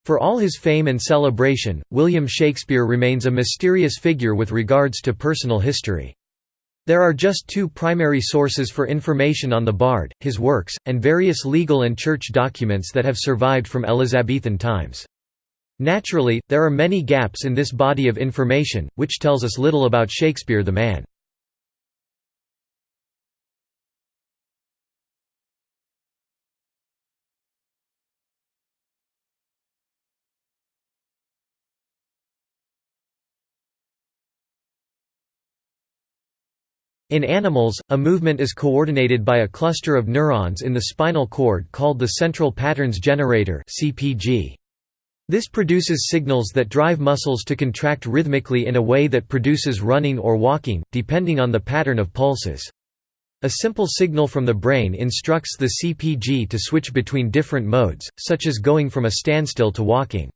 For all his fame and celebration, William Shakespeare remains a mysterious figure with regards to personal history. There are just two primary sources for information on the bard, his works, and various legal and church documents that have survived from Elizabethan times. Naturally, there are many gaps in this body of information, which tells us little about Shakespeare the man. In animals, a movement is coordinated by a cluster of neurons in the spinal cord called the central patterns generator (CPG). This produces signals that drive muscles to contract rhythmically in a way that produces running or walking, depending on the pattern of pulses. A simple signal from the brain instructs the CPG to switch between different modes, such as going from a standstill to walking.